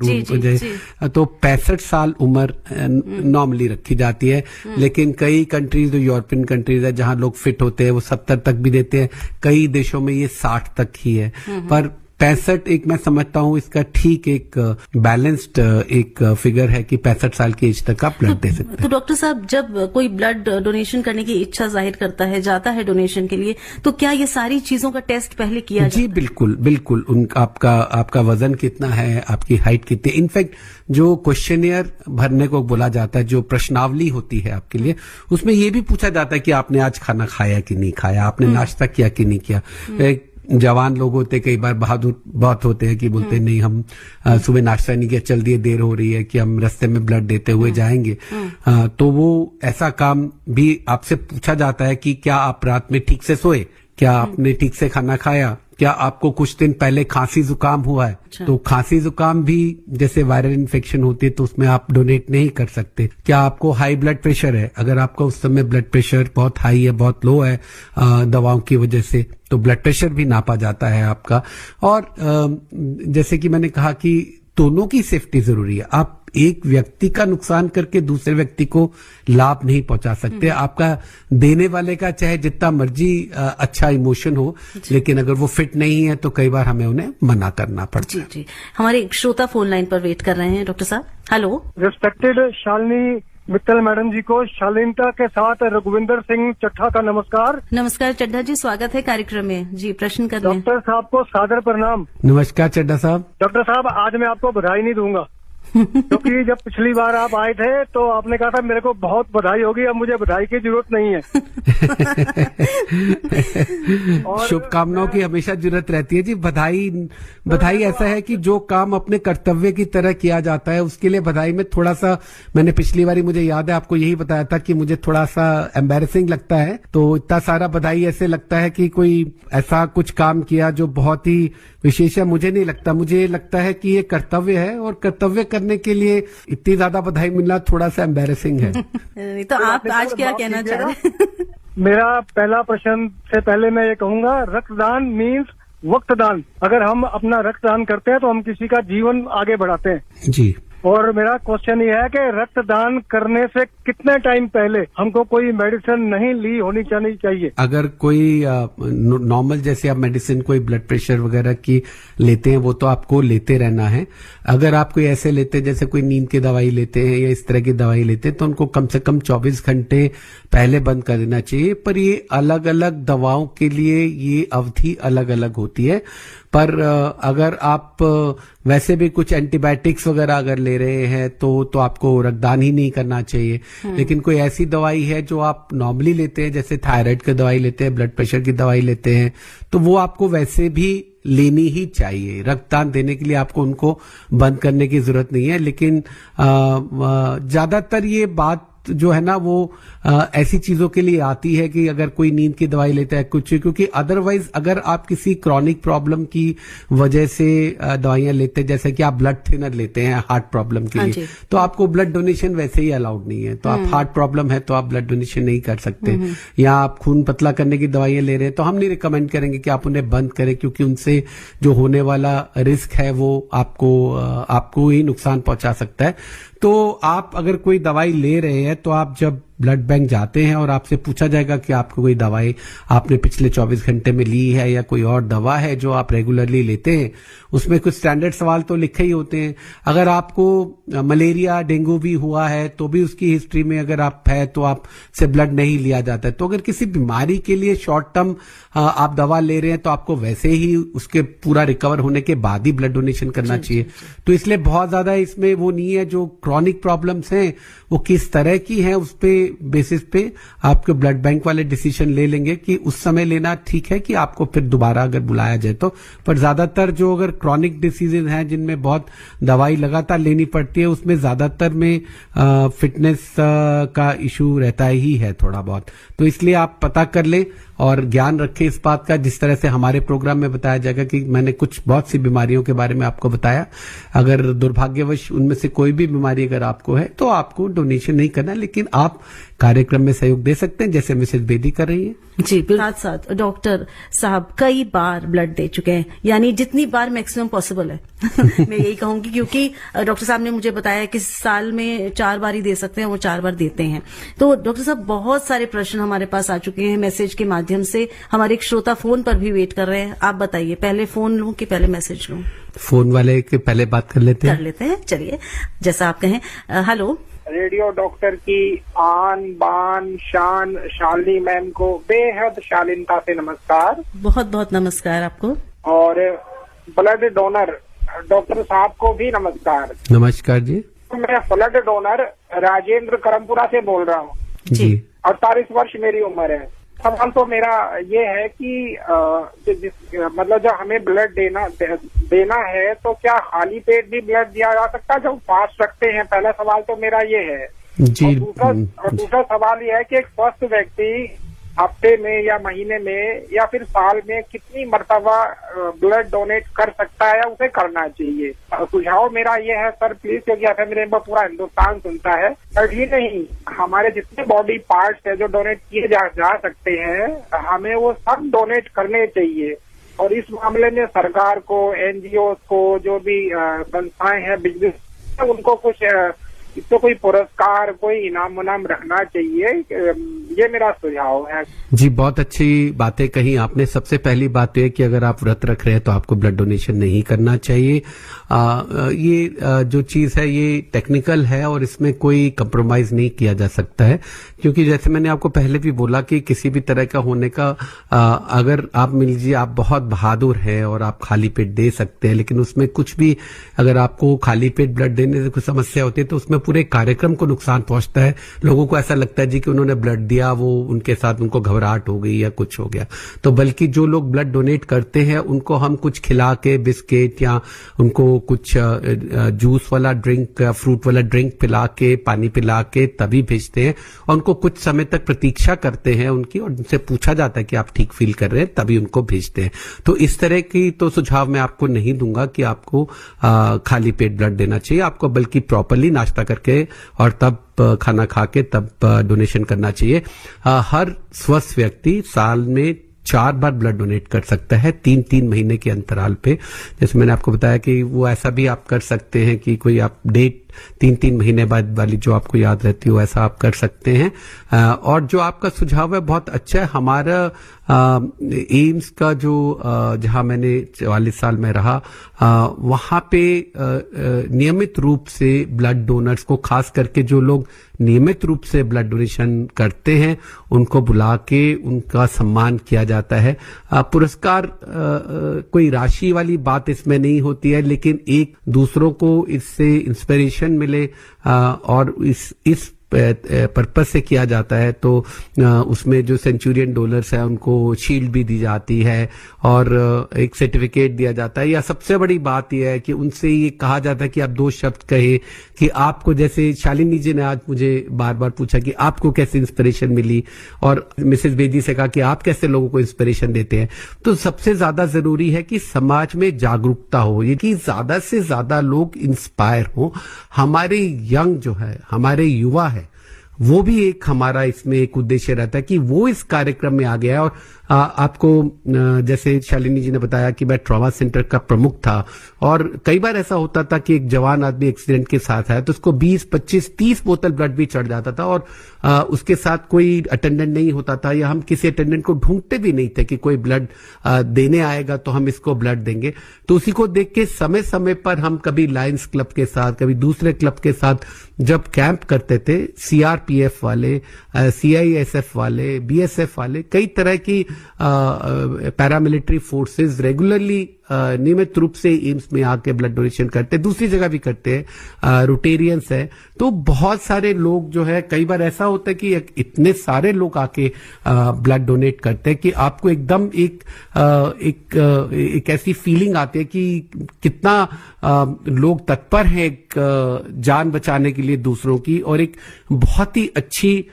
तो 65 साल उम्र नॉर्मली रखी जाती है। लेकिन कई कंट्रीज, जो यूरोपियन कंट्रीज है, जहां लोग फिट होते हैं वो 70 तक भी देते हैं। कई देशों में ये 60 तक ही है। पर 65 एक मैं समझता हूँ इसका ठीक एक बैलेंस्ड एक फिगर है कि 65 साल की एज तक आप ब्लड दे सकते हैं। तो डॉक्टर साहब, जब कोई ब्लड डोनेशन करने की इच्छा जाहिर करता है, जाता है डोनेशन के लिए, तो क्या ये सारी चीजों का टेस्ट पहले किया जाता है? जी बिल्कुल बिल्कुल। आपका वजन कितना है, आपकी हाइट कितनी है। इनफैक्ट जो क्वेश्चनियर भरने को बोला जाता है, जो प्रश्नावली होती है आपके लिए, उसमें ये भी पूछा जाता है कि आपने आज खाना खाया कि नहीं खाया, आपने नाश्ता किया कि नहीं किया। जवान लोग होते, कई बार बहादुर बहुत होते हैं कि बोलते नहीं, हम सुबह नाश्ता नहीं किया, चल दिए, देर हो रही है कि हम रास्ते में ब्लड देते हुए जाएंगे। तो वो ऐसा काम भी आपसे पूछा जाता है कि क्या आप रात में ठीक से सोए, क्या आपने ठीक से खाना खाया, क्या आपको कुछ दिन पहले खांसी जुकाम हुआ है। तो खांसी जुकाम भी जैसे वायरल इन्फेक्शन होती है तो उसमें आप डोनेट नहीं कर सकते। क्या आपको हाई ब्लड प्रेशर है, अगर आपका उस समय ब्लड प्रेशर बहुत हाई है, बहुत लो है दवाओं की वजह से, तो ब्लड प्रेशर भी नापा जाता है आपका। और जैसे कि मैंने कहा कि दोनों की सेफ्टी जरूरी है। आप एक व्यक्ति का नुकसान करके दूसरे व्यक्ति को लाभ नहीं पहुंचा सकते। आपका देने वाले का चाहे जितना मर्जी अच्छा इमोशन हो, लेकिन अगर वो फिट नहीं है तो कई बार हमें उन्हें मना करना पड़ता है। जी, हमारे श्रोता फोन लाइन पर वेट कर रहे हैं डॉक्टर साहब। Hello. Respected Shalini Mittal madam ji को शालीनता के साथ रघुविंदर सिंह चट्ठा का नमस्कार। नमस्कार चड्ढा जी, स्वागत है कार्यक्रम में। जी, प्रश्न कर लें। डॉक्टर साहब को सादर प्रणाम। नमस्कार चड्ढा साहब। डॉक्टर साहब, आज मैं आपको बधाई नहीं दूंगा क्योंकि जब पिछली बार आप आए थे तो आपने कहा था मेरे को बहुत बधाई होगी, अब मुझे बधाई की जरूरत नहीं है। शुभकामनाओं की हमेशा जरूरत रहती है जी। बधाई ऐसा है कि जो काम अपने कर्तव्य की तरह किया जाता है उसके लिए बधाई में थोड़ा सा, मैंने पिछली बारी मुझे याद है आपको यही बताया था कि मुझे थोड़ा सा एम्बैरेसिंग लगता है। तो इतना सारा बधाई ऐसे लगता है कि कोई ऐसा कुछ काम किया जो बहुत ही विशेष है। मुझे नहीं लगता, मुझे लगता है कि ये कर्तव्य है और कर्तव्य करने के लिए इतनी ज्यादा बधाई मिलना थोड़ा सा एम्बैरेसिंग है। तो आप आज क्या कहना चाह रहे हैं? मेरा पहला प्रश्न से पहले मैं ये कहूंगा, रक्तदान मीन्स वक्तदान। अगर हम अपना रक्तदान करते हैं तो हम किसी का जीवन आगे बढ़ाते हैं। जी। और मेरा क्वेश्चन ये है कि रक्तदान करने से कितने टाइम पहले हमको कोई मेडिसिन नहीं ली होनी चाहिए? अगर कोई नॉर्मल जैसे आप मेडिसिन कोई ब्लड प्रेशर वगैरह की लेते हैं वो तो आपको लेते रहना है। अगर आप कोई ऐसे लेते हैं जैसे कोई नींद की दवाई लेते हैं या इस तरह की दवाई लेते हैं तो उनको कम से कम 24 घंटे पहले बंद कर देना चाहिए। पर ये अलग अलग दवाओं के लिए ये अवधि अलग अलग होती है। पर अगर आप वैसे भी कुछ एंटीबायोटिक्स वगैरह अगर ले रहे हैं तो आपको रक्तदान ही नहीं करना चाहिए। लेकिन कोई ऐसी दवाई है जो आप नॉर्मली लेते हैं, जैसे थायराइड की दवाई लेते हैं, ब्लड प्रेशर की दवाई लेते हैं, तो वो आपको वैसे भी लेनी ही चाहिए। रक्तदान देने के लिए आपको उनको बंद करने की जरूरत नहीं है। लेकिन ज्यादातर ये बात जो है ना वो ऐसी चीजों के लिए आती है कि अगर कोई नींद की दवाई लेता है कुछ, क्योंकि अदरवाइज अगर आप किसी क्रॉनिक प्रॉब्लम की वजह से दवाइयां लेते हैं, जैसे कि आप ब्लड थिनर लेते हैं हार्ट प्रॉब्लम के लिए, तो आपको ब्लड डोनेशन वैसे ही अलाउड नहीं है। तो आप हार्ट प्रॉब्लम है तो आप ब्लड डोनेशन नहीं कर सकते। या आप खून पतला करने की दवाइयां ले रहे हैं तो हम नहीं रिकमेंड करेंगे कि आप उन्हें बंद करें, क्योंकि उनसे जो होने वाला रिस्क है वो आपको ही नुकसान पहुंचा सकता है। तो आप अगर कोई दवाई ले रहे हैं तो आप जब ब्लड बैंक जाते हैं और आपसे पूछा जाएगा कि आपको कोई दवाई आपने पिछले 24 घंटे में ली है या कोई और दवा है जो आप रेगुलरली लेते हैं, उसमें कुछ स्टैंडर्ड सवाल तो लिखे ही होते हैं। अगर आपको मलेरिया डेंगू भी हुआ है तो भी उसकी हिस्ट्री में अगर आप है तो आपसे ब्लड नहीं लिया जाता है। तो अगर किसी बीमारी के लिए शॉर्ट टर्म आप दवा ले रहे हैं तो आपको वैसे ही उसके पूरा रिकवर होने के बाद ही ब्लड डोनेशन करना चाहिए। तो इसलिए बहुत ज्यादा इसमें वो नहीं है। जो क्रॉनिक प्रॉब्लम्स हैं वो किस तरह की हैं उस पे बेसिस पे आपके ब्लड बैंक वाले डिसीजन ले लेंगे कि उस समय लेना ठीक है कि आपको फिर दोबारा अगर बुलाया जाए तो। पर ज्यादातर जो अगर क्रॉनिक डिसीजेज हैं जिनमें बहुत दवाई लगातार लेनी पड़ती है उसमें ज्यादातर में फिटनेस का इशू रहता ही है थोड़ा बहुत। तो इसलिए आप पता कर ले और ज्ञान रखें इस बात का, जिस तरह से हमारे प्रोग्राम में बताया जाएगा कि मैंने कुछ बहुत सी बीमारियों के बारे में आपको बताया। अगर दुर्भाग्यवश उनमें से कोई भी बीमारी अगर आपको है तो आपको डोनेशन नहीं करना, लेकिन आप कार्यक्रम में सहयोग दे सकते हैं जैसे मिसेज बेदी कर रही है। जी, साथ साथ डॉक्टर साहब कई बार ब्लड दे चुके हैं, यानी जितनी बार मैक्सिमम पॉसिबल है मैं यही कहूंगी, क्योंकि डॉक्टर साहब ने मुझे बताया कि साल में 4 बार ही दे सकते हैं, वो 4 बार देते हैं। तो डॉक्टर साहब बहुत सारे प्रश्न हमारे पास आ चुके हैं मैसेज के माध्यम से। हमारे एक श्रोता फोन पर भी वेट कर रहे हैं। आप बताइए, पहले फोन लूं कि पहले मैसेज लूं? फोन वाले के पहले बात कर लेते हैं। चलिए, जैसा आप कहें। हेलो, रेडियो डॉक्टर की आन बान शान शालिनी मैम को बेहद शालीनता से नमस्कार। बहुत बहुत नमस्कार आपको। और ब्लड डोनर डॉक्टर साहब को भी नमस्कार। नमस्कार जी। मैं ब्लड डोनर राजेंद्र करमपुरा से बोल रहा हूँ जी। 48 वर्ष मेरी उम्र है। सवाल तो मेरा ये है कि मतलब जब हमें ब्लड देना है तो क्या खाली पेट भी ब्लड दिया जा सकता है जब फास्ट रखते हैं? पहला सवाल तो मेरा ये है जी। और दूसरा सवाल ये है कि एक स्वस्थ व्यक्ति हफ्ते में या महीने में या फिर साल में कितनी मर्तबा ब्लड डोनेट कर सकता है या उसे करना चाहिए? सुझाव मेरा ये है सर प्लीज, क्योंकि ऐसा मेरे पूरा हिंदुस्तान सुनता है। और ये नहीं, हमारे जितने बॉडी पार्ट्स है जो डोनेट किए जा सकते हैं हमें वो सब डोनेट करने चाहिए। और इस मामले में सरकार को, एनजीओ को, जो भी संस्थाएं हैं बिजनेस, उनको कुछ इसको कोई पुरस्कार, कोई इनाम उनाम रखना चाहिए। ये मेरा सुझाव है जी। बहुत अच्छी बातें कही आपने। सबसे पहली बात तो है कि अगर आप व्रत रख रहे हैं तो आपको ब्लड डोनेशन नहीं करना चाहिए। ये जो चीज है ये टेक्निकल है और इसमें कोई कंप्रोमाइज नहीं किया जा सकता है, क्योंकि जैसे मैंने आपको पहले भी बोला कि किसी भी तरह का होने का अगर आप मिल लीजिए आप बहुत बहादुर हैं और आप खाली पेट दे सकते हैं, लेकिन उसमें कुछ भी अगर आपको खाली पेट ब्लड देने से कुछ समस्या होती है तो उसमें पूरे कार्यक्रम को नुकसान पहुंचता है। लोगों को ऐसा लगता है जी कि उन्होंने ब्लड दिया, वो उनके साथ उनको घबराहट हो गई या कुछ हो गया। तो बल्कि जो लोग ब्लड डोनेट करते हैं उनको हम कुछ खिला के, बिस्किट या उनको कुछ जूस वाला ड्रिंक, फ्रूट वाला ड्रिंक पिला के, पानी पिला के तभी भेजते हैं और उनको कुछ समय तक प्रतीक्षा करते हैं उनकी, और उनसे पूछा जाता है कि आप ठीक फील कर रहे हैं, तभी उनको भेजते हैं। तो इस तरह की तो सुझाव मैं आपको नहीं दूंगा कि आपको खाली पेट ब्लड देना चाहिए। आपको बल्कि प्रॉपरली नाश्ता करके और तब खाना खा के तब डोनेशन करना चाहिए। हर स्वस्थ व्यक्ति साल में 4 बार ब्लड डोनेट कर सकता है 3-3 महीने के अंतराल पे। जैसे मैंने आपको बताया कि वो ऐसा भी आप कर सकते हैं कि कोई आप डेट 3-3 महीने बाद वाली जो आपको याद रहती हो ऐसा आप कर सकते हैं। और जो आपका सुझाव है बहुत अच्छा है। हमारा एम्स का जो जहां मैंने 44 साल में रहा वहां पे नियमित रूप से ब्लड डोनर्स को, खास करके जो लोग नियमित रूप से ब्लड डोनेशन करते हैं उनको बुला के उनका सम्मान किया जाता है। पुरस्कार कोई राशि वाली बात इसमें नहीं होती है, लेकिन एक दूसरों को इससे इंस्पिरेशन मिले और इस पर्पस से किया जाता है। तो उसमें जो सेंचुरियन डोनर्स है उनको शील्ड भी दी जाती है और एक सर्टिफिकेट दिया जाता है। या सबसे बड़ी बात यह है कि उनसे ये कहा जाता है कि आप 2 शब्द कहे कि आपको, जैसे शालिनी जी ने आज मुझे बार बार पूछा कि आपको कैसे इंस्पिरेशन मिली, और मिसेस बेदी से कहा कि आप कैसे लोगों को इंस्पिरेशन देते हैं। तो सबसे ज्यादा जरूरी है कि समाज में जागरूकता हो, ये कि ज्यादा से ज्यादा लोग इंस्पायर हो। हमारे यंग जो है, हमारे युवा है, वो भी एक हमारा इसमें एक उद्देश्य रहता है कि वो इस कार्यक्रम में आ गया है। और आपको जैसे शालिनी जी ने बताया कि मैं ट्रॉमा सेंटर का प्रमुख था और कई बार ऐसा होता था कि एक जवान आदमी एक्सीडेंट के साथ आया तो उसको 20, 25, 30 बोतल ब्लड भी चढ़ जाता था और उसके साथ कोई अटेंडेंट नहीं होता था, या हम किसी अटेंडेंट को ढूंढते भी नहीं थे कि कोई ब्लड देने आएगा तो हम इसको ब्लड देंगे। तो उसी को देख के समय समय पर हम कभी लायंस क्लब के साथ, कभी दूसरे क्लब के साथ जब कैंप करते थे, सीआरपीएफ वाले, सीआईएसएफ वाले, बीएसएफ वाले, कई तरह की पैरामिलिट्री फोर्सेस रेगुलरली नियमित रूप से एम्स में आके ब्लड डोनेशन करते हैं, दूसरी जगह भी करते हैं, रोटेरियंस है। तो बहुत सारे लोग जो है, कई बार ऐसा होता है कि इतने सारे लोग आके ब्लड डोनेट करते हैं कि आपको एकदम एक ऐसी फीलिंग आती है कि कितना लोग तत्पर हैं जान बचाने के लिए दूसरों की, और एक बहुत ही अच्छी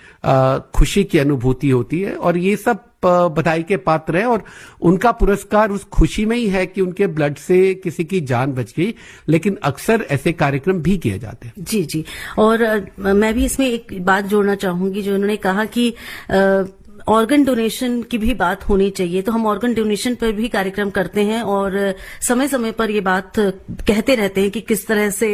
खुशी की अनुभूति होती है। और ये सब बधाई के पात्र हैं और उनका पुरस्कार उस खुशी में ही है कि उनके ब्लड से किसी की जान बच गई, लेकिन अक्सर ऐसे कार्यक्रम भी किए जाते हैं। जी जी। और मैं भी इसमें एक बात जोड़ना चाहूंगी, जो उन्होंने कहा कि ऑर्गन डोनेशन की भी बात होनी चाहिए। तो हम ऑर्गन डोनेशन पर भी कार्यक्रम करते हैं और समय समय पर ये बात कहते रहते हैं कि किस तरह से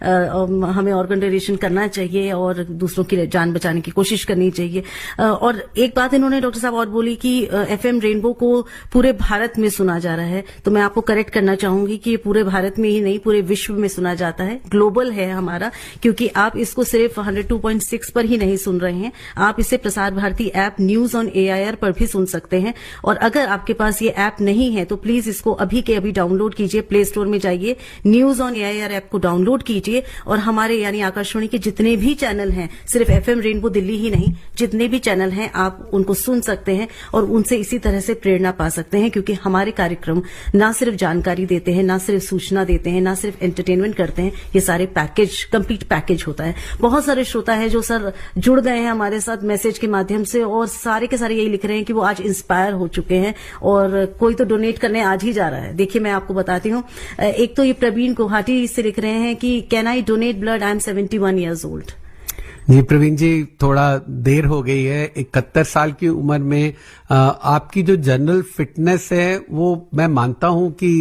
हमें ऑर्गन डोनेशन करना चाहिए और दूसरों की जान बचाने की कोशिश करनी चाहिए। और एक बात इन्होंने डॉक्टर साहब और बोली कि एफएम रेनबो को पूरे भारत में सुना जा रहा है। तो मैं आपको करेक्ट करना चाहूंगी कि ये पूरे भारत में ही नहीं, पूरे विश्व में सुना जाता है। ग्लोबल है हमारा, क्योंकि आप इसको सिर्फ 102.6 पर ही नहीं सुन रहे हैं, आप इसे Prasar Bharati app news on AIR पर भी सुन सकते हैं। और अगर आपके पास ये ऐप नहीं है तो प्लीज इसको अभी के अभी डाउनलोड कीजिए, प्ले स्टोर में जाइए, न्यूज ऑन AIR ऐप को डाउनलोड कीजिए और हमारे यानी आकाशवाणी के जितने भी चैनल हैं, सिर्फ एफएम रेनबो दिल्ली ही नहीं, जितने भी चैनल हैं आप उनको सुन सकते हैं और उनसे इसी तरह से प्रेरणा पा सकते हैं। क्योंकि हमारे कार्यक्रम ना सिर्फ जानकारी देते हैं, ना सिर्फ सूचना देते हैं, ना सिर्फ एंटरटेनमेंट करते हैं, ये सारे पैकेज, कंप्लीट पैकेज होता है। बहुत सारे श्रोता है जो सर जुड़ गए हैं हमारे साथ मैसेज के माध्यम से और सारे के सारे यही लिख रहे हैं कि वो आज इंस्पायर हो चुके हैं और कोई तो डोनेट करने आज ही जा रहा है। देखिए मैं आपको बताती हूँ, एक तो ये प्रवीण गुवाहाटी से लिख रहे हैं कि can I donate blood, I am 71 years old। जी प्रवीण जी, थोड़ा देर हो गई है। 71 साल की उम्र में आपकी जो जनरल फिटनेस है वो मैं मानता हूं कि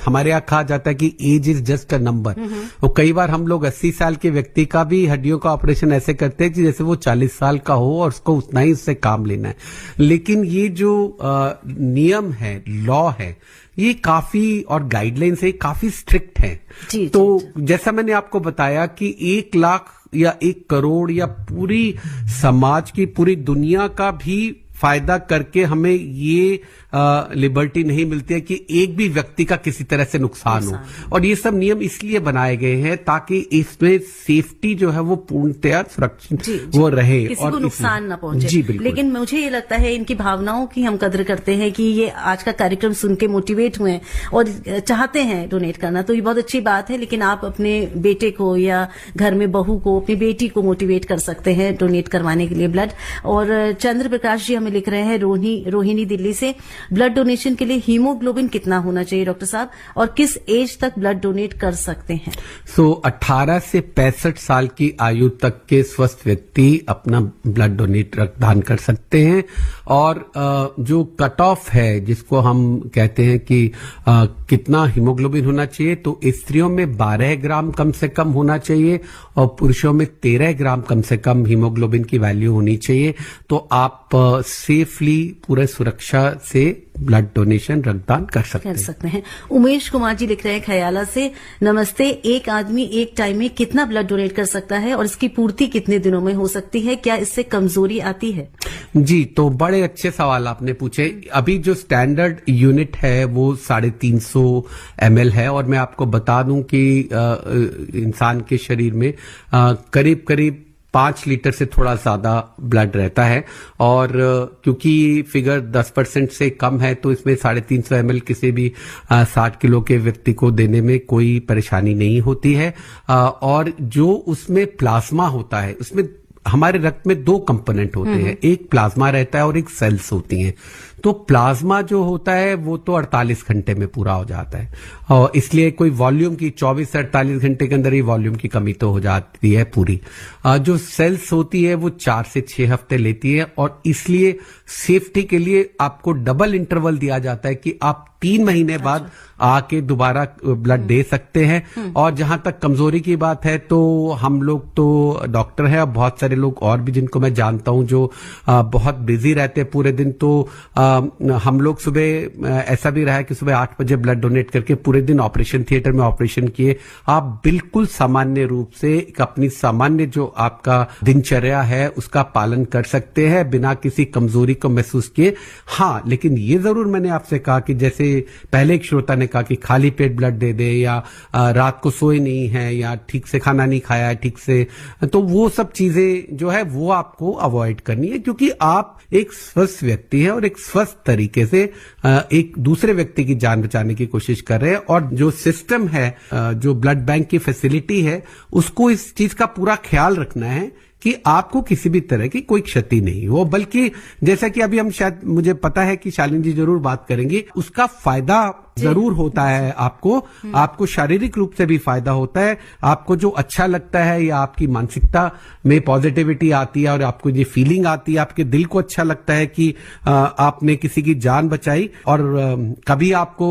हमारे यहाँ कहा जाता है कि age is just a number. और कई बार हम लोग 80 साल के व्यक्ति का भी हड्डियों का ऑपरेशन ऐसे करते हैं कि जैसे वो 40 साल का हो और उसको उतना ही उससे काम लेना है। लेकिन ये जो नियम है, लॉ है, ये काफी और गाइडलाइंस है, काफी स्ट्रिक्ट है। तो जैसा मैंने आपको बताया कि 1 लाख या 1 करोड़ या पूरी समाज की, पूरी दुनिया का भी फायदा करके हमें ये लिबर्टी नहीं मिलती है कि एक भी व्यक्ति का किसी तरह से नुकसान हो। और ये सब नियम इसलिए बनाए गए हैं ताकि इसमें सेफ्टी जो है वो पूर्णतया सुरक्षित वो रहे, किसी और को नुकसान न पहुंचे। जी बिल्कुल। लेकिन मुझे ये लगता है इनकी भावनाओं की हम कदर करते हैं कि ये आज का कार्यक्रम सुन के मोटिवेट हुए और चाहते हैं डोनेट करना, तो ये बहुत अच्छी बात है। लेकिन आप अपने बेटे को या घर में बहू को, अपनी बेटी को मोटिवेट कर सकते हैं डोनेट करवाने के लिए ब्लड। और चंद्र प्रकाश जी हमें लिख रहे हैं रोहिणी दिल्ली से, ब्लड डोनेशन के लिए हीमोग्लोबिन कितना होना चाहिए डॉक्टर साहब, और किस एज तक ब्लड डोनेट कर सकते हैं? 18 से 65 साल की आयु तक के स्वस्थ व्यक्ति अपना ब्लड डोनेट रक्तदान कर सकते हैं। और जो कट ऑफ है जिसको हम कहते हैं कि कितना हीमोग्लोबिन होना चाहिए, तो स्त्रियों में 12 ग्राम कम से कम होना चाहिए और पुरुषों में 13 ग्राम कम से कम हीमोग्लोबिन की वैल्यू होनी चाहिए। तो आप सेफली पूरे सुरक्षा से ब्लड डोनेशन रक्तदान कर सकते हैं। उमेश कुमार जी लिख रहे हैं खयाला से, नमस्ते, एक आदमी एक टाइम में कितना ब्लड डोनेट कर सकता है और इसकी पूर्ति कितने दिनों में हो सकती है? क्या इससे कमजोरी आती है? जी, तो बड़े अच्छे सवाल आपने पूछे। अभी जो स्टैंडर्ड यूनिट है वो 350 ml है और मैं आपको बता दूं कि इंसान के शरीर में करीब करीब 5 लीटर से थोड़ा ज्यादा ब्लड रहता है। और क्योंकि फिगर 10% से कम है तो इसमें 350 ml किसी भी 60 किलो के व्यक्ति को देने में कोई परेशानी नहीं होती है। और जो उसमें प्लाज्मा होता है, उसमें हमारे रक्त में 2 कंपोनेंट होते हैं, एक प्लाज्मा रहता है और एक सेल्स होती हैं। तो प्लाज्मा जो होता है वो तो 48 घंटे में पूरा हो जाता है और इसलिए कोई वॉल्यूम की 24 से 48 घंटे के अंदर ही वॉल्यूम की कमी तो हो जाती है पूरी। जो सेल्स होती है वो 4 से 6 हफ्ते लेती है और इसलिए सेफ्टी के लिए आपको डबल इंटरवल दिया जाता है कि आप 3 महीने बाद आके दोबारा ब्लड दे सकते हैं। और जहां तक कमजोरी की बात है तो हम लोग तो डॉक्टर हैं, बहुत सारे लोग और भी जिनको मैं जानता हूं जो बहुत बिजी रहते हैं पूरे दिन, तो हम लोग सुबह ऐसा भी रहा है कि सुबह 8 बजे ब्लड डोनेट करके पूरे दिन ऑपरेशन थिएटर में ऑपरेशन किए। आप बिल्कुल सामान्य रूप से अपनी सामान्य जो आपका दिनचर्या है उसका पालन कर सकते हैं बिना किसी कमजोरी को महसूस किए। हाँ, लेकिन ये जरूर मैंने आपसे कहा कि जैसे पहले एक श्रोता ने कहा कि खाली पेट ब्लड दे दे या रात को सोए नहीं है या ठीक से खाना नहीं खाया है ठीक से, तो वो सब चीजें जो है वो आपको अवॉइड करनी है, क्योंकि आप एक स्वस्थ व्यक्ति है और एक स्वस्थ तरीके से एक दूसरे व्यक्ति की जान बचाने की कोशिश कर रहे हैं। और जो सिस्टम है, जो ब्लड बैंक की फैसिलिटी है, उसको इस चीज का पूरा ख्याल रखना है कि आपको किसी भी तरह की कोई क्षति नहीं हो, बल्कि जैसा कि अभी हम शायद, मुझे पता है कि शालिनी जी जरूर बात करेंगे, उसका फायदा जरूर होता है आपको शारीरिक रूप से भी फायदा होता है, आपको जो अच्छा लगता है या आपकी मानसिकता में पॉजिटिविटी आती है और आपको ये फीलिंग आती है, आपके दिल को अच्छा लगता है कि आपने किसी की जान बचाई। और कभी आपको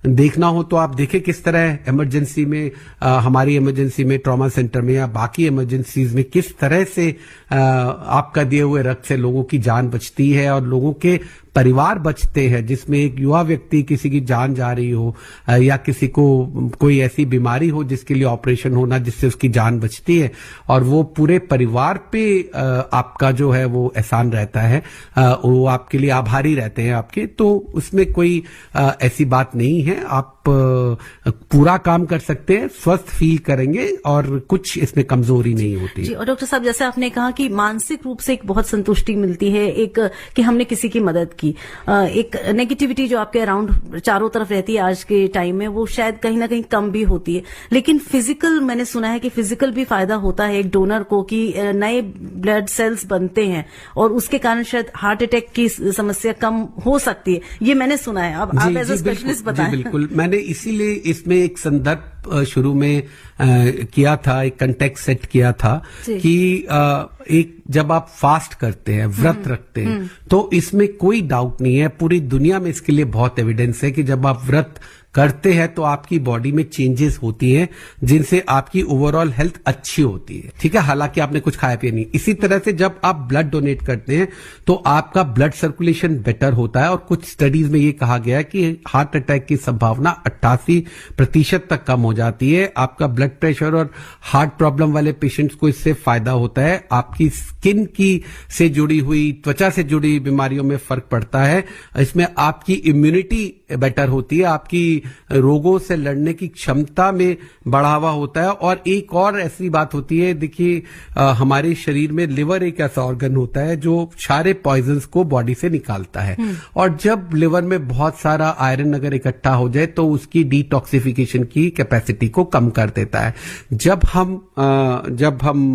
देखना हो तो आप देखें किस तरह इमरजेंसी में, हमारी इमरजेंसी में, ट्रॉमा सेंटर में या बाकी इमरजेंसीज में किस तरह से आपका दिए हुए रक्त से लोगों की जान बचती है और लोगों के परिवार बचते हैं, जिसमें एक युवा व्यक्ति किसी की जान जा रही हो या किसी को कोई ऐसी बीमारी हो जिसके लिए ऑपरेशन होना, जिससे उसकी जान बचती है और वो पूरे परिवार पे आपका जो है वो एहसान रहता है, वो आपके लिए आभारी रहते हैं आपके। तो उसमें कोई ऐसी बात नहीं है, आप पूरा काम कर सकते हैं, स्वस्थ फील करेंगे और कुछ इसमें कमजोरी नहीं होती जी। और डॉक्टर साहब, जैसे आपने कहा कि मानसिक रूप से एक बहुत संतुष्टि मिलती है, एक कि हमने किसी की मदद की, एक नेगेटिविटी जो आपके अराउंड चारों तरफ रहती है आज के टाइम में, वो शायद कहीं ना कहीं कम भी होती है। लेकिन फिजिकल, मैंने सुना है कि फिजिकल भी फायदा होता है एक डोनर को, कि नए ब्लड सेल्स बनते हैं और उसके कारण शायद हार्ट अटैक की समस्या कम हो सकती है, ये मैंने सुना है। अब आप एज ए स्पेशलिस्ट बताएं। बिल्कुल, मैंने इसीलिए इसमें एक संदर्भ शुरू में किया था, एक कंटेक्स्ट सेट किया था कि एक जब आप फास्ट करते हैं, व्रत रखते हैं, तो इसमें कोई डाउट नहीं है, पूरी दुनिया में इसके लिए बहुत एविडेंस है कि जब आप व्रत करते हैं तो आपकी बॉडी में चेंजेस होती हैं जिनसे आपकी ओवरऑल हेल्थ अच्छी होती है। ठीक है, हालांकि आपने कुछ खाया पिया नहीं। इसी तरह से जब आप ब्लड डोनेट करते हैं तो आपका ब्लड सर्कुलेशन बेटर होता है और कुछ स्टडीज में ये कहा गया है कि हार्ट अटैक की संभावना 88% तक कम हो जाती है। आपका ब्लड प्रेशर और हार्ट प्रॉब्लम वाले पेशेंट्स को इससे फायदा होता है। आपकी स्किन की से जुड़ी हुई, त्वचा से जुड़ी बीमारियों में फर्क पड़ता है। इसमें आपकी इम्यूनिटी बेटर होती है, आपकी रोगों से लड़ने की क्षमता में बढ़ावा होता है। और एक और ऐसी बात होती है, देखिए हमारे शरीर में लिवर एक ऐसा ऑर्गन होता है जो सारे पॉइजन्स को बॉडी से निकालता है, और जब लिवर में बहुत सारा आयरन अगर इकट्ठा हो जाए तो उसकी डिटॉक्सिफिकेशन की कैपेसिटी को कम कर देता है। जब हम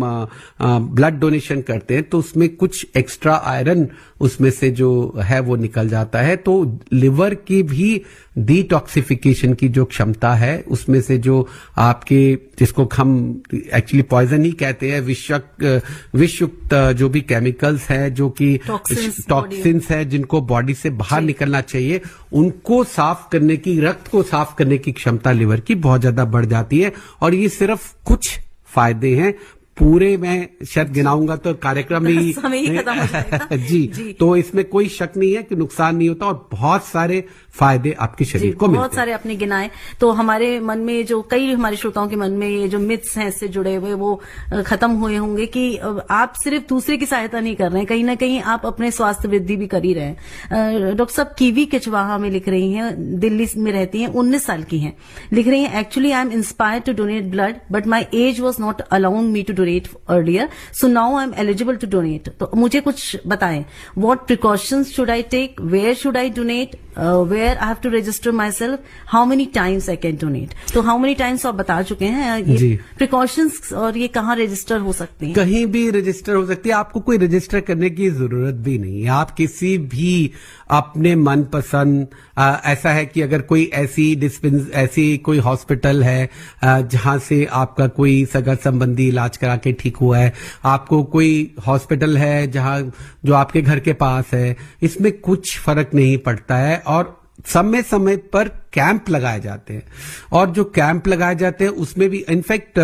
ब्लड डोनेशन करते हैं तो उसमें कुछ एक्स्ट्रा आयरन उसमें से जो है वो निकल जाता है, तो लिवर की भी डिटॉक्सिफिकेशन की जो क्षमता है, उसमें से जो आपके, जिसको हम एक्चुअली पॉइजन ही कहते हैं, विषयुक्त जो भी केमिकल्स हैं, जो कि टॉक्सिन्स है जिनको बॉडी से बाहर निकलना चाहिए, उनको साफ करने की, रक्त को साफ करने की क्षमता लिवर की बहुत ज्यादा बढ़ जाती है। और ये सिर्फ कुछ फायदे हैं, पूरे मैं शायद गिनाऊंगा तो कार्यक्रम ही खत्म हो जाएगा। जी, तो इसमें कोई शक नहीं है कि नुकसान नहीं होता और बहुत सारे फायदे आपके शरीर को मिलते हैं। बहुत सारे आपने गिनाए, तो हमारे मन में जो, कई हमारे श्रोताओं के मन में ये जो मिथ्स हैं इससे जुड़े हुए, वो खत्म हुए होंगे कि आप सिर्फ दूसरे की सहायता नहीं कर रहे हैं, कहीं ना कहीं आप अपने स्वास्थ्य वृद्धि भी कर ही रहे हैं। डॉक्टर साहब, कीवी किचवाहा में लिख रही हैं, दिल्ली में रहती हैं, 19 साल की हैं, लिख रही हैं, actually I am inspired to donate blood but my age was not allowing me to donate earlier, so now I am eligible to donate. तो मुझे कुछ बताएं, what precautions should I take, where should I donate, where I have to register myself, how many times I can donate. तो how many times आप बता चुके हैं ये precautions, और ये कहाँ रजिस्टर हो सकते हैं? कहीं भी रजिस्टर हो सकती है, आपको कोई रजिस्टर करने की जरूरत भी नहीं है। आप किसी भी अपने मनपसंद, ऐसा है कि अगर कोई ऐसी कोई हॉस्पिटल है जहां से आपका कोई सगा संबंधी इलाज करा के ठीक हुआ है, आपको कोई हॉस्पिटल है जहां जो आपके घर के पास है, इसमें कुछ फर्क नहीं पड़ता है। और समय समय पर कैंप लगाए जाते हैं, और जो कैंप लगाए जाते हैं उसमें भी इनफैक्ट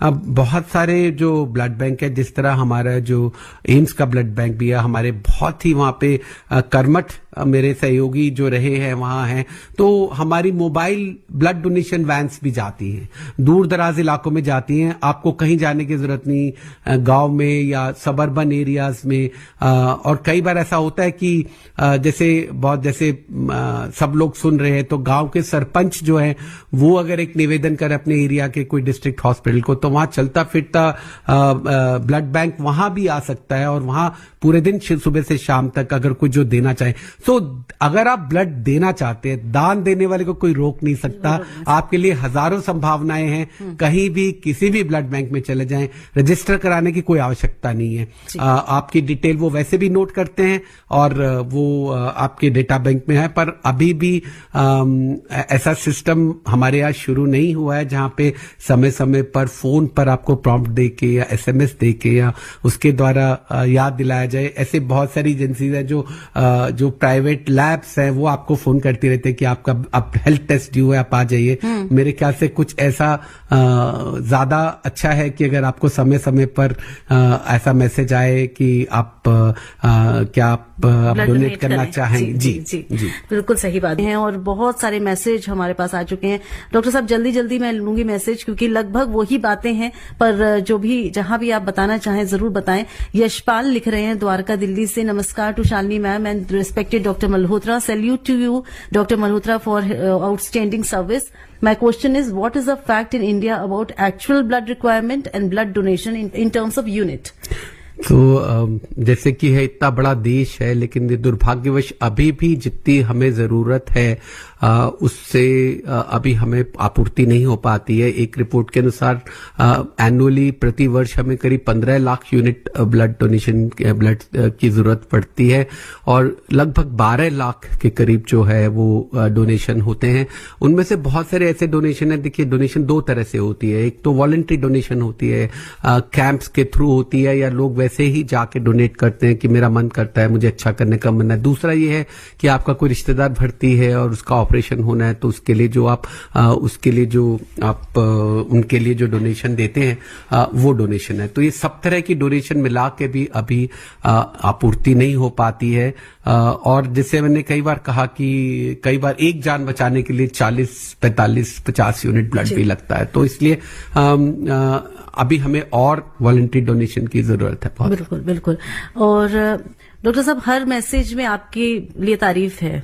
बहुत सारे जो ब्लड बैंक है, जिस तरह हमारा जो एम्स का ब्लड बैंक भी है, हमारे बहुत ही वहां पे कर्मठ मेरे सहयोगी जो रहे हैं वहां हैं, तो हमारी मोबाइल ब्लड डोनेशन वैन्स भी जाती हैं, दूर दराज इलाकों में जाती हैं, आपको कहीं जाने की जरूरत नहीं, गांव में या सबर्बन एरियाज में। और कई बार ऐसा होता है कि जैसे सब लोग सुन रहे हैं तो गांव गांव के सरपंच जो है वो अगर एक निवेदन करे अपने एरिया के कोई डिस्ट्रिक्ट हॉस्पिटल को, तो वहां चलता फिरता ब्लड बैंक वहां भी आ सकता है और वहां पूरे दिन सुबह से शाम तक अगर कोई जो देना चाहे, तो अगर आप ब्लड देना चाहते हैं, दान देने वाले को कोई रोक नहीं सकता। आपके लिए हजारों संभावनाएं हैं, कहीं भी किसी भी ब्लड बैंक में चले जाएं, रजिस्टर कराने की कोई आवश्यकता नहीं है। आपकी डिटेल वो वैसे भी नोट करते हैं और वो आपके डेटा बैंक में है। पर अभी भी ऐसा सिस्टम हमारे यहाँ शुरू नहीं हुआ है जहां पे समय समय पर फोन पर आपको प्रॉम्प्ट देके या एसएमएस देके या उसके द्वारा याद दिलाया जाए। ऐसे बहुत सारी एजेंसीज हैं जो प्राइवेट लैब्स हैं वो आपको फोन करती रहते हैं कि आपका अब हेल्थ टेस्ट ड्यू है, आप आ जाइए। मेरे ख्याल से कुछ ऐसा ज्यादा अच्छा है कि अगर आपको समय समय पर ऐसा मैसेज आए कि आप क्या आप डोनेट करना चाहेंगे। जी बिल्कुल सही बात है। और बहुत सारे मैसेज हमारे पास आ चुके हैं डॉक्टर साहब, जल्दी जल्दी मैं लूंगी मैसेज क्योंकि लगभग वही बातें हैं, पर जो भी जहां भी आप बताना चाहें जरूर बताएं। यशपाल लिख रहे हैं द्वारका दिल्ली से, नमस्कार to Shalini ma'am and respected doctor Malhotra, salute to you doctor Malhotra for outstanding service. My question is, what is the fact in India about actual blood requirement and blood donation in terms of unit? तो जैसे कि है इतना बड़ा देश है, लेकिन दुर्भाग्यवश अभी भी जितनी हमें जरूरत है उससे अभी हमें आपूर्ति नहीं हो पाती है। एक रिपोर्ट के अनुसार एनुअली प्रति वर्ष हमें करीब 15 lakh unit blood donation blood की जरूरत पड़ती है और लगभग 12 लाख के करीब जो है वो डोनेशन होते हैं। उनमें से बहुत सारे ऐसे डोनेशन है, देखिए डोनेशन दो तरह से होती है। एक तो वॉलंटरी डोनेशन होती है, कैंप्स के थ्रू होती है या लोग वैसे ही जाके डोनेट करते हैं कि मेरा मन करता है, मुझे अच्छा करने का मन है। दूसरा ये है कि आपका कोई रिश्तेदार भर्ती है और उसका ऑपरेशन होना है, तो उसके लिए जो आप उनके लिए जो डोनेशन देते हैं वो डोनेशन है। तो ये सब तरह की डोनेशन मिला के भी अभी आपूर्ति नहीं हो पाती है। और जैसे मैंने कई बार कहा कि कई बार एक जान बचाने के लिए 40, 45, 50 यूनिट ब्लड भी लगता है। तो इसलिए अभी हमें और वॉलंटरी डोनेशन की जरूरत है। बिल्कुल बिल्कुल। और डॉक्टर साहब, हर मैसेज में आपके लिए तारीफ है,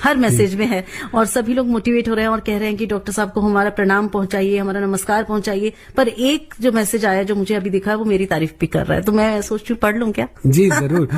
हर मैसेज में है और सभी लोग मोटिवेट हो रहे हैं और कह रहे हैं कि डॉक्टर साहब को हमारा प्रणाम पहुंचाइए, हमारा नमस्कार पहुंचाइए। पर एक जो मैसेज आया जो मुझे अभी दिखा है वो मेरी तारीफ भी कर रहा है, तो मैं सोचती हूँ पढ़ लूं क्या? जी जरूर।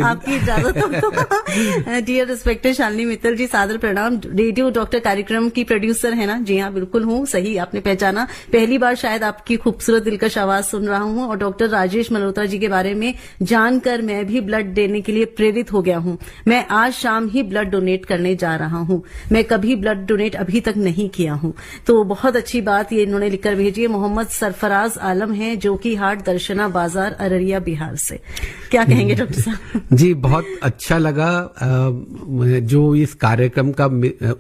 आपकी इजाजत हो तो। डियर रिस्पेक्टेड शालिनी मित्तल जी, सादर प्रणाम। रेडियो डॉक्टर कार्यक्रम की प्रोड्यूसर है ना? जी हाँ बिल्कुल हूँ, सही आपने पहचाना। पहली बार शायद आपकी खूबसूरत दिलकश आवाज सुन रहा हूँ और डॉक्टर राजेश मल्होत्रा जी के बारे में जानकर मैं भी ब्लड देने के लिए प्रेरित हो गया हूँ। मैं आज शाम ही ब्लड डोनेट करने जा रहा हूं। मैं कभी ब्लड डोनेट अभी तक नहीं किया हूं। तो बहुत अच्छी बात ये इन्होंने लिखकर भेजी है। मोहम्मद सरफराज आलम है जो कि हाट दर्शना बाजार अररिया बिहार से। क्या कहेंगे डॉक्टर साहब? जी बहुत अच्छा लगा। जो इस कार्यक्रम का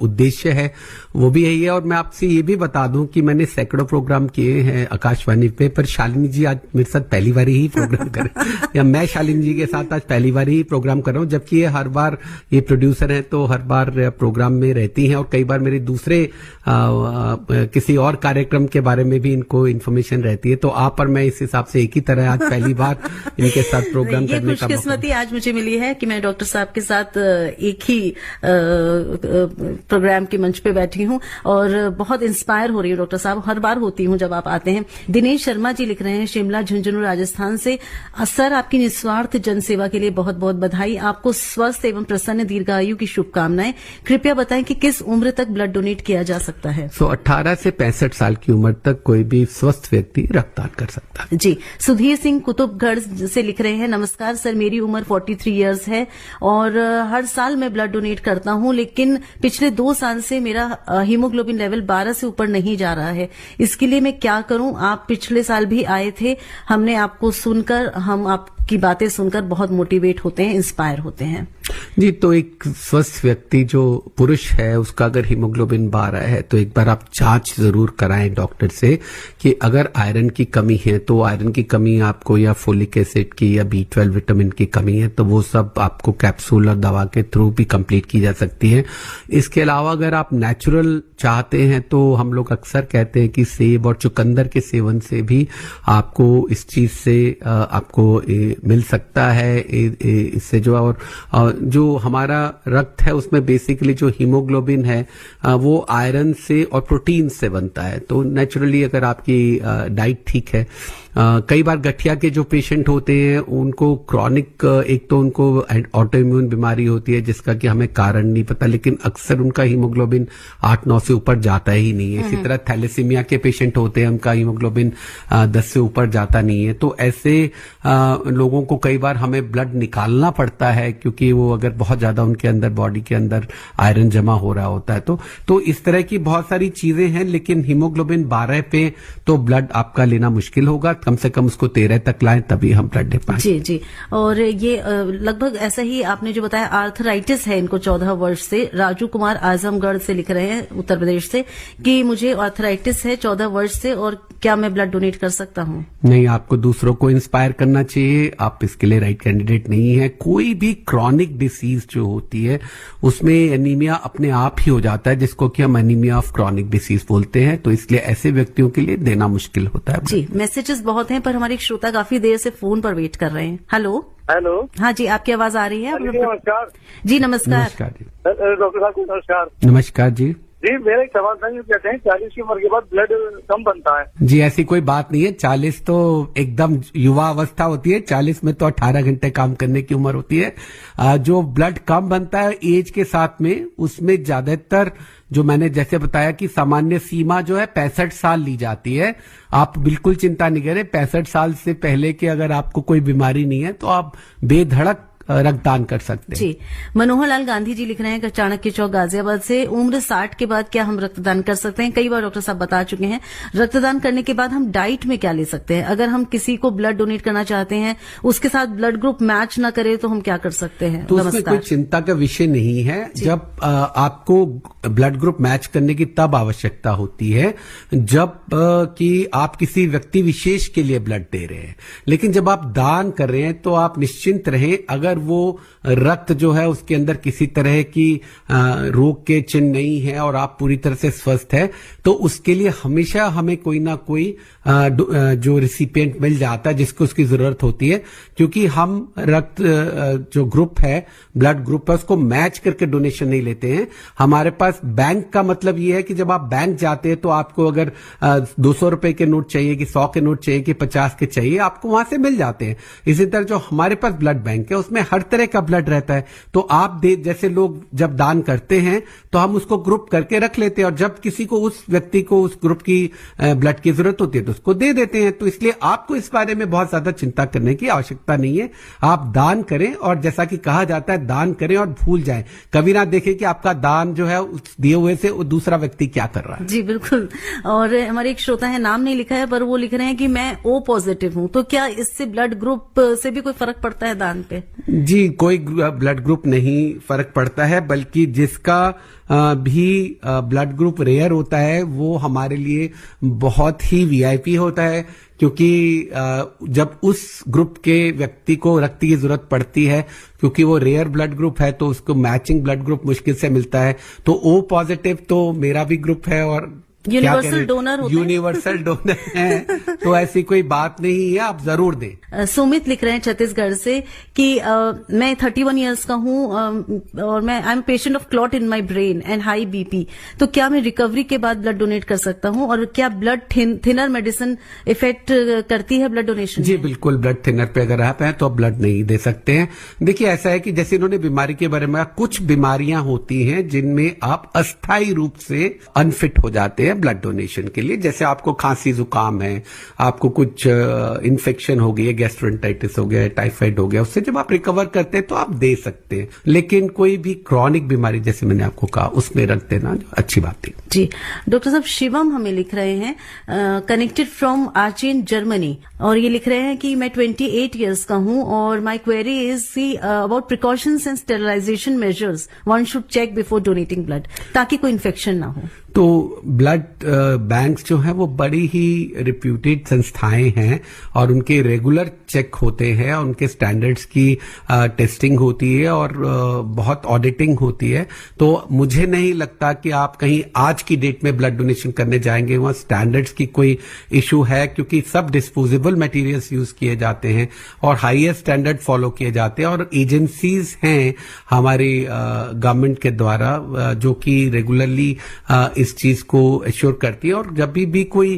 उद्देश्य है वो भी यही है। और मैं आपसे ये भी बता दूं कि मैंने सैकड़ों प्रोग्राम किए हैं आकाशवाणी पे, पर शालिनी जी आज मेरे साथ पहली बार ही प्रोग्राम कर या मैं शालिनी जी के साथ आज पहली बार ही प्रोग्राम कर रहा हूं, जबकि ये हर बार ये प्रोड्यूसर हैं तो हर बार प्रोग्राम में रहती हैं और कई बार मेरे दूसरे किसी और कार्यक्रम के बारे में भी इनको इन्फॉर्मेशन रहती है। तो आप और मैं इस हिसाब से एक ही तरह आज पहली बार इनके साथ प्रोग्राम करने का मौका। खुशकिस्मती आज मुझे मिली है कि मैं डॉक्टर साहब के साथ एक ही प्रोग्राम के मंच पे बैठी हूं और बहुत इंस्पायर हो रही हूं डॉक्टर साहब। हर बार होती हूं जब आप आते हैं। दिनेश शर्मा जी लिख रहे हैं शिमला झुंझुनू राजस्थान से, सर आपकी निस्वार्थ जनसेवा के लिए बहुत बहुत बधाई। आपको स्वस्थ एवं प्रसन्न दीर्घायु की शुभकामनाएं। कृपया बताएं कि किस उम्र तक ब्लड डोनेट किया जा सकता है? 18 से 65 साल की उम्र तक कोई भी स्वस्थ व्यक्ति रक्तदान कर सकता है। जी। सुधीर सिंह कुतुबगढ़ से लिख रहे हैं, नमस्कार सर, मेरी उम्र 43 इयर्स है और हर साल मैं ब्लड डोनेट करता हूं, लेकिन पिछले 2 साल से मेरा हीमोग्लोबिन लेवल 12 से ऊपर नहीं जा रहा है। इसके लिए मैं क्या करूं? आप पिछले साल भी आए थे, हमने आपको सुनकर, हम आपकी बातें सुनकर बहुत मोटिवेट होते हैं, इंस्पायर होते हैं। जी, तो एक स्वस्थ व्यक्ति जो पुरुष है उसका अगर हीमोग्लोबिन 12 है तो एक बार आप जांच जरूर कराएं डॉक्टर से कि अगर आयरन की कमी है तो आयरन की कमी आपको या फोलिक एसिड की या B12 विटामिन की कमी है तो वो सब आपको कैप्सूल और दवा के थ्रू भी कंप्लीट की जा सकती है। इसके अलावा अगर आप नेचुरल चाहते हैं तो हम लोग अक्सर कहते हैं कि सेब और चुकंदर के सेवन से भी आपको इस चीज से आपको मिल सकता है इससे जो और जो हमारा रक्त है उसमें बेसिकली जो हीमोग्लोबिन है वो आयरन से और प्रोटीन से बनता है। तो नेचुरली अगर आपकी डाइट ठीक है, कई बार गठिया के जो पेशेंट होते हैं उनको क्रॉनिक, एक तो उनको ऑटो इम्यून बीमारी होती है जिसका कि हमें कारण नहीं पता, लेकिन अक्सर उनका हीमोग्लोबिन 8-9 से ऊपर जाता ही नहीं है। इसी तरह थैलेसीमिया के पेशेंट होते हैं, उनका हीमोग्लोबिन 10 से ऊपर जाता नहीं है। तो ऐसे लोगों को कई बार हमें ब्लड निकालना पड़ता है क्योंकि वो अगर बहुत ज्यादा उनके अंदर बॉडी के अंदर आयरन जमा हो रहा होता है। तो इस तरह की बहुत सारी चीजें हैं, लेकिन हीमोग्लोबिन 12 पे तो ब्लड आपका लेना मुश्किल होगा, कम से कम उसको 13 तक लाएं तभी हम ब्लड दे पाएं। जी जी। और ये लगभग ऐसा ही आपने जो बताया, आर्थराइटिस है इनको 14 वर्ष से। राजू कुमार आजमगढ़ से लिख रहे हैं, उत्तर प्रदेश से, कि मुझे आर्थराइटिस है 14 वर्ष से और क्या मैं ब्लड डोनेट कर सकता हूँ? नहीं, आपको दूसरों को इंस्पायर करना चाहिए, आप इसके लिए राइट कैंडिडेट नहीं है। कोई भी क्रॉनिक डिसीज जो होती है उसमें एनीमिया अपने आप ही हो जाता है, जिसको कि हम एनीमिया ऑफ क्रॉनिक डिसीज बोलते हैं। तो इसलिए ऐसे व्यक्तियों के लिए देना मुश्किल होता है। जी, मैसेजेस बहुत हैं पर हमारे एक श्रोता काफी देर से फोन पर वेट कर रहे हैं। Hello hello. हाँ जी, आपकी आवाज आ रही है? नमस्कार जी नमस्कार। नमस्कार जी। डॉक्टर साहब को नमस्कार। नमस्कार जी। जी, मेरा एक सवाल था, कहते हैं 40 की उम्र के बाद ब्लड कम बनता है। जी, ऐसी कोई बात नहीं है। 40 तो एकदम युवा अवस्था होती है, 40 में तो 18 घंटे काम करने की उम्र होती है। जो ब्लड कम बनता है एज के साथ में, उसमें ज्यादातर जो मैंने जैसे बताया कि सामान्य सीमा जो है 65 साल ली जाती है। आप बिल्कुल चिंता नहीं करें, 65 साल से पहले के अगर आपको कोई बीमारी नहीं है तो आप बेधड़क रक्तदान कर सकते हैं। जी, मनोहर लाल गांधी जी लिख रहे हैं चाणक्य चौक गाजियाबाद से, उम्र 60 के बाद क्या हम रक्तदान कर सकते हैं? कई बार डॉक्टर साहब बता चुके हैं। रक्तदान करने के बाद हम डाइट में क्या ले सकते हैं? अगर हम किसी को ब्लड डोनेट करना चाहते हैं, उसके साथ ब्लड ग्रुप मैच ना करे तो हम क्या कर सकते हैं? तो उसमें कोई चिंता का विषय नहीं है। जब आपको ब्लड ग्रुप मैच करने की तब आवश्यकता होती है जब कि आप किसी व्यक्ति विशेष के लिए ब्लड दे रहे हैं। लेकिन जब आप दान कर रहे हैं तो आप निश्चिंत रहें, अगर वो रक्त जो है उसके अंदर किसी तरह की रोग के चिन्ह नहीं है और आप पूरी तरह से स्वस्थ है, तो उसके लिए हमेशा हमें कोई ना कोई जो रिसिपिएंट मिल जाता है जिसको उसकी जरूरत होती है। क्योंकि हम रक्त जो ग्रुप है, ब्लड ग्रुप है, उसको मैच करके डोनेशन नहीं लेते हैं। हमारे पास बैंक का मतलब ये है कि जब आप बैंक जाते हैं तो आपको अगर 200 रुपए के नोट चाहिए कि 100 के नोट चाहिए कि 50 के चाहिए, आपको वहां से मिल जाते हैं। इसी तरह जो हमारे पास ब्लड बैंक है उसमें हर तरह का ब्लड रहता है। तो आप जैसे लोग जब दान करते हैं तो हम उसको ग्रुप करके रख लेते हैं और जब किसी को, उस व्यक्ति को उस ग्रुप की ब्लड की जरूरत होती है तो उसको दे देते हैं। तो इसलिए आपको इस बारे में बहुत ज्यादा चिंता करने की आवश्यकता नहीं है। आप दान करें और जैसा कि कहा जाता है दान करें और भूल जाएं। कभी ना देखें कि आपका दान जो है उस दिए हुए से वो दूसरा व्यक्ति क्या कर रहा है। जी बिल्कुल। और हमारे एक श्रोता है, नाम नहीं लिखा है पर वो लिख रहे हैं कि मैं O पॉजिटिव हूं, तो क्या इससे ब्लड ग्रुप से भी कोई फर्क पड़ता है दान पे? जी, कोई ब्लड ग्रुप नहीं फर्क पड़ता है, बल्कि जिसका भी ब्लड ग्रुप रेयर होता है वो हमारे लिए बहुत ही वीआईपी होता है। क्योंकि जब उस ग्रुप के व्यक्ति को रक्त की जरूरत पड़ती है, क्योंकि वो रेयर ब्लड ग्रुप है तो उसको मैचिंग ब्लड ग्रुप मुश्किल से मिलता है। तो O पॉजिटिव तो मेरा भी ग्रुप है और यूनिवर्सल डोनर होते हैं। यूनिवर्सल डोनर है, तो ऐसी कोई बात नहीं है, आप जरूर दें। सुमित लिख रहे हैं छत्तीसगढ़ से कि मैं 31 इयर्स का हूं और मैं I am patient of clot in my brain and high BP, तो क्या मैं रिकवरी के बाद ब्लड डोनेट कर सकता हूं? और क्या ब्लड थिनर मेडिसिन इफेक्ट करती है ब्लड डोनेशन? जी बिल्कुल, ब्लड थिनर पे अगर आप हैं तो आप ब्लड नहीं दे सकते हैं। देखिए, ऐसा है कि जैसे इन्होंने बीमारी के बारे में, कुछ बीमारियां होती हैं जिनमें आप अस्थायी रूप से अनफिट हो जाते हैं ब्लड डोनेशन के लिए। जैसे आपको खांसी जुकाम है, आपको कुछ इन्फेक्शन हो गई है, गैस्ट्रोएंटाइटिस हो गया, टाइफाइड हो गया, उससे जब आप रिकवर करते हैं तो आप दे सकते हैं। लेकिन कोई भी क्रॉनिक बीमारी जैसे मैंने आपको कहा उसमें रख देना अच्छी बात है। जी डॉक्टर साहब, शिवम हमें लिख रहे हैं, कनेक्टेड फ्रॉम आर्चेन जर्मनी, और ये लिख रहे हैं कि मैं 28 इयर्स का हूं और my query is about precautions and sterilization measures one should check before donating blood, ताकि कोई इन्फेक्शन ना हो। तो ब्लड बैंक्स जो है वो बड़ी ही रिप्यूटेड संस्थाएं हैं और उनके रेगुलर चेक होते हैं और उनके स्टैंडर्ड्स की टेस्टिंग होती है और बहुत ऑडिटिंग होती है। तो मुझे नहीं लगता कि आप कहीं आज की डेट में ब्लड डोनेशन करने जाएंगे वहां स्टैंडर्ड्स की कोई इशू है, क्योंकि सब डिस्पोजेबल मटेरियल्स यूज किए जाते हैं और हाईएस्ट स्टैंडर्ड फॉलो किए जाते हैं और एजेंसीज हैं हमारी गवर्नमेंट के द्वारा जो कि रेगुलरली इस चीज को एश्योर करती है। और जब भी कोई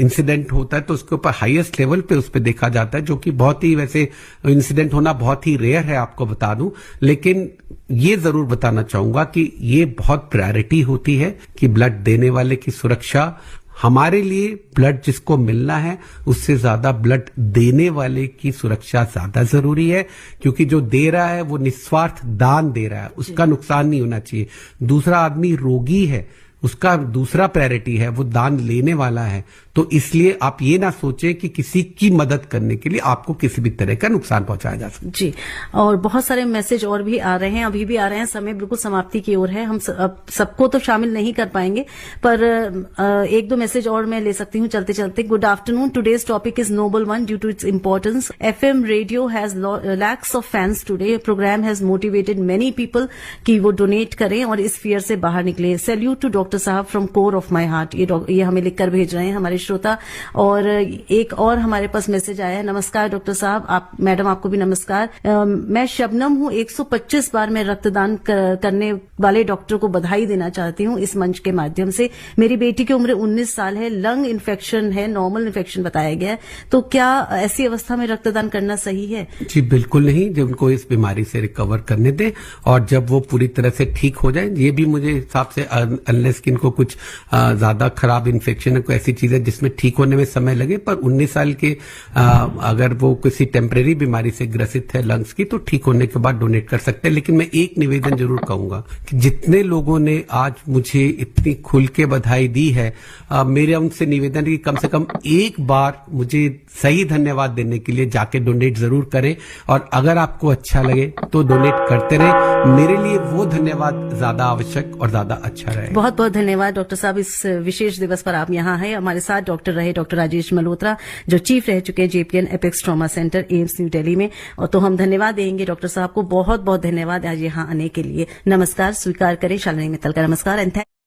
इंसिडेंट होता है तो उसके ऊपर हाईएस्ट लेवल पे उस पे देखा जाता है, जो कि बहुत ही वैसे इंसिडेंट होना बहुत ही रेयर है, आपको बता दूं। लेकिन ये जरूर बताना चाहूंगा कि ये बहुत प्रायोरिटी होती है कि ब्लड देने वाले की सुरक्षा। हमारे लिए ब्लड जिसको मिलना है उससे ज्यादा ब्लड देने वाले की सुरक्षा ज्यादा जरूरी है, क्योंकि जो दे रहा है वो निस्वार्थ दान दे रहा है, उसका नुकसान नहीं होना चाहिए। दूसरा आदमी रोगी है, उसका दूसरा प्रायोरिटी है, वो दान लेने वाला है। तो इसलिए आप ये ना सोचें कि किसी की मदद करने के लिए आपको किसी भी तरह का नुकसान पहुंचाया जा सकता है। जी, और बहुत सारे मैसेज और भी आ रहे हैं, अभी भी आ रहे हैं। समय बिल्कुल समाप्ति की ओर है, हम अब सबको तो शामिल नहीं कर पाएंगे, पर एक दो मैसेज और मैं ले सकती हूँ चलते चलते। Good afternoon, today's topic is noble one due to its importance. FM radio has lakhs of fans today. Programme has motivated many people कि वो डोनेट करें और इस फियर से बाहर निकले। सैल्यूट टू डॉक्टर साहब from core of my heart. ये हमें लिखकर भेज रहे हैं हमारे श्रोता। और एक और हमारे पास मैसेज आया है। नमस्कार डॉक्टर साहब, आप मैडम आपको भी नमस्कार। मैं शबनम हूँ, 125 बार मैं रक्तदान करने वाले डॉक्टर को बधाई देना चाहती हूँ इस मंच के माध्यम से। मेरी बेटी की उम्र 19 साल है, लंग इन्फेक्शन है, नॉर्मल इन्फेक्शन बताया गया है, तो क्या ऐसी अवस्था में रक्तदान करना सही है? जी बिल्कुल नहीं, जब उनको इस बीमारी से रिकवर करने दें और जब वो पूरी तरह से ठीक हो जाए। ये भी मुझे हिसाब से अनलेस कि इनको कुछ ज्यादा खराब इन्फेक्शन है, कोई ऐसी चीज है जिसमें ठीक होने में समय लगे, पर 19 साल के अगर वो किसी टेम्परेरी बीमारी से ग्रसित है लंग्स की, तो ठीक होने के बाद डोनेट कर सकते हैं। लेकिन मैं एक निवेदन जरूर कहूंगा कि जितने लोगों ने आज मुझे इतनी खुल के बधाई दी है, मेरा उनसे निवेदन है कि कम से कम एक बार मुझे सही धन्यवाद देने के लिए जाके डोनेट जरूर करें, और अगर आपको अच्छा लगे तो डोनेट करते रहें। मेरे लिए वो धन्यवाद ज्यादा आवश्यक और ज्यादा अच्छा रहे। बहुत बहुत धन्यवाद डॉक्टर साहब, इस विशेष दिवस पर आप यहाँ हैं। हमारे साथ डॉक्टर रहे डॉक्टर राजेश मल्होत्रा, जो चीफ रह चुके हैं JPN apex trauma centre, AIIMS new Delhi में। और तो हम धन्यवाद देंगे डॉक्टर साहब को, बहुत बहुत धन्यवाद आज यहाँ आने के लिए। नमस्कार स्वीकार करें शालिनी मित्तल का नमस्कार एंड